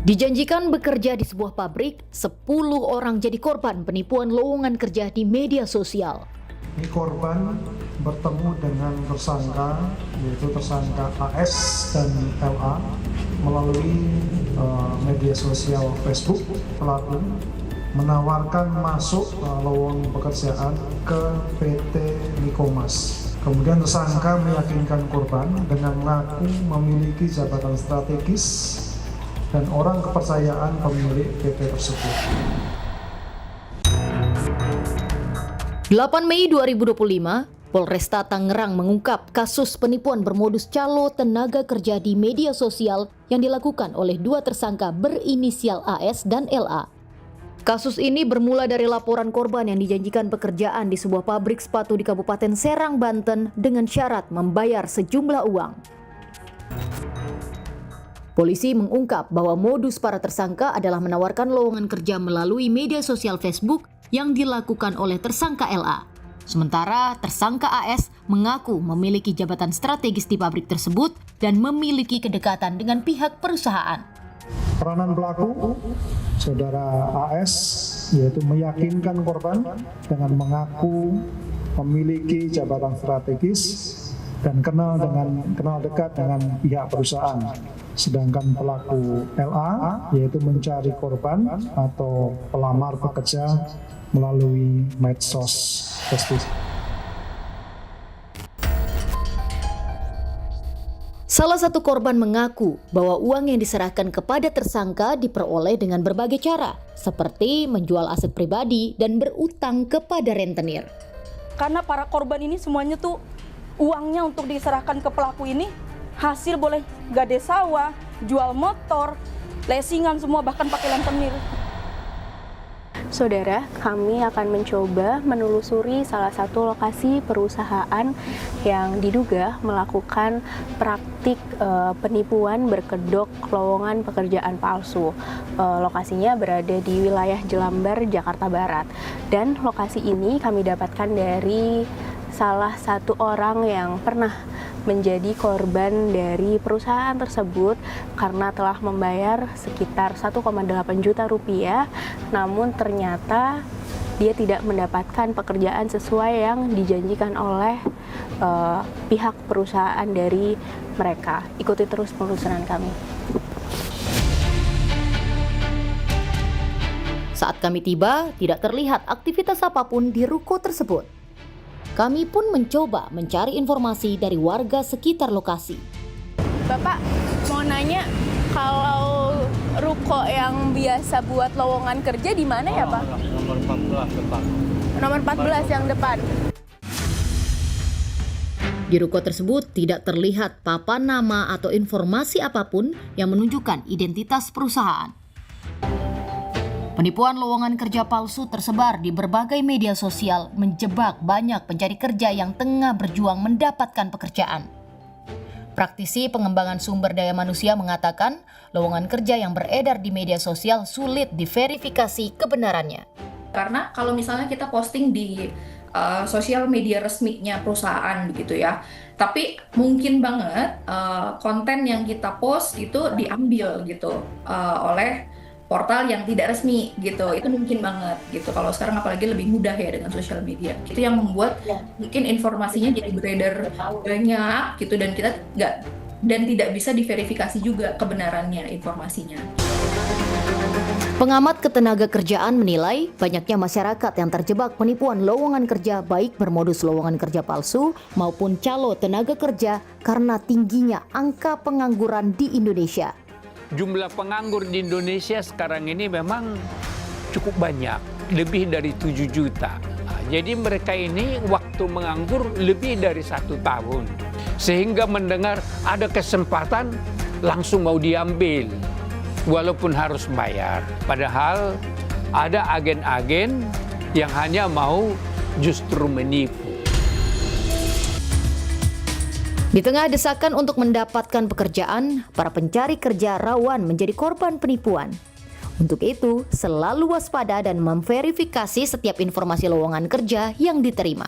Dijanjikan bekerja di sebuah pabrik, 10 orang jadi korban penipuan lowongan kerja di media sosial. Ini korban bertemu dengan tersangka, yaitu tersangka AS dan LA melalui media sosial Facebook. Pelaku menawarkan masuk lowongan pekerjaan ke PT Nikomas. Kemudian tersangka meyakinkan korban dengan mengaku memiliki jabatan strategis dan orang kepercayaan pemilik PT tersebut. 8 Mei 2025, Polresta Tangerang mengungkap kasus penipuan bermodus calo tenaga kerja di media sosial yang dilakukan oleh dua tersangka berinisial AS dan LA. Kasus ini bermula dari laporan korban yang dijanjikan pekerjaan di sebuah pabrik sepatu di Kabupaten Serang, Banten dengan syarat membayar sejumlah uang. Polisi mengungkap bahwa modus para tersangka adalah menawarkan lowongan kerja melalui media sosial Facebook yang dilakukan oleh tersangka LA. Sementara tersangka AS mengaku memiliki jabatan strategis di pabrik tersebut dan memiliki kedekatan dengan pihak perusahaan. Peranan pelaku, saudara AS, yaitu meyakinkan korban dengan mengaku memiliki jabatan strategis dan kenal dekat dengan pihak perusahaan. Sedangkan pelaku LA yaitu mencari korban atau pelamar pekerja melalui medsos Facebook. Salah satu korban mengaku bahwa uang yang diserahkan kepada tersangka diperoleh dengan berbagai cara, seperti menjual aset pribadi dan berutang kepada rentenir. Karena para korban ini semuanya tuh uangnya untuk diserahkan ke pelaku ini hasil boleh gade sawah, jual motor, lesingan semua, bahkan pakai rentenir. Saudara, kami akan mencoba menelusuri salah satu lokasi perusahaan yang diduga melakukan praktik penipuan berkedok lowongan pekerjaan palsu. Lokasinya berada di wilayah Jelambar, Jakarta Barat. Dan lokasi ini kami dapatkan dari salah satu orang yang pernah menjadi korban dari perusahaan tersebut karena telah membayar sekitar 1,8 juta rupiah, namun ternyata dia tidak mendapatkan pekerjaan sesuai yang dijanjikan oleh pihak perusahaan dari mereka. Ikuti terus penelusuran kami. Saat kami tiba, tidak terlihat aktivitas apapun di ruko tersebut. Kami pun mencoba mencari informasi dari warga sekitar lokasi. Bapak, mau nanya, kalau ruko yang biasa buat lowongan kerja di mana ya, Pak? Nomor 14 depan. Nomor 14 yang depan. Di ruko tersebut tidak terlihat papan nama atau informasi apapun yang menunjukkan identitas perusahaan. Penipuan lowongan kerja palsu tersebar di berbagai media sosial menjebak banyak pencari kerja yang tengah berjuang mendapatkan pekerjaan. Praktisi pengembangan sumber daya manusia mengatakan lowongan kerja yang beredar di media sosial sulit diverifikasi kebenarannya. Karena kalau misalnya kita posting di sosial media resminya perusahaan begitu ya, tapi mungkin banget konten yang kita post itu diambil gitu oleh portal yang tidak resmi gitu. Itu mungkin banget gitu. Kalau sekarang apalagi lebih mudah ya dengan sosial media. Itu yang membuat mungkin informasinya jadi beredar banyak gitu, dan kita tidak bisa diverifikasi juga kebenarannya informasinya. Pengamat ketenaga kerjaan menilai banyaknya masyarakat yang terjebak penipuan lowongan kerja baik bermodus lowongan kerja palsu maupun calo tenaga kerja karena tingginya angka pengangguran di Indonesia. Jumlah penganggur di Indonesia sekarang ini memang cukup banyak, lebih dari 7 juta. Jadi mereka ini waktu menganggur lebih dari 1 tahun. Sehingga mendengar ada kesempatan langsung mau diambil, walaupun harus bayar. Padahal ada agen-agen yang hanya mau justru menipu. Di tengah desakan untuk mendapatkan pekerjaan, para pencari kerja rawan menjadi korban penipuan. Untuk itu, selalu waspada dan memverifikasi setiap informasi lowongan kerja yang diterima.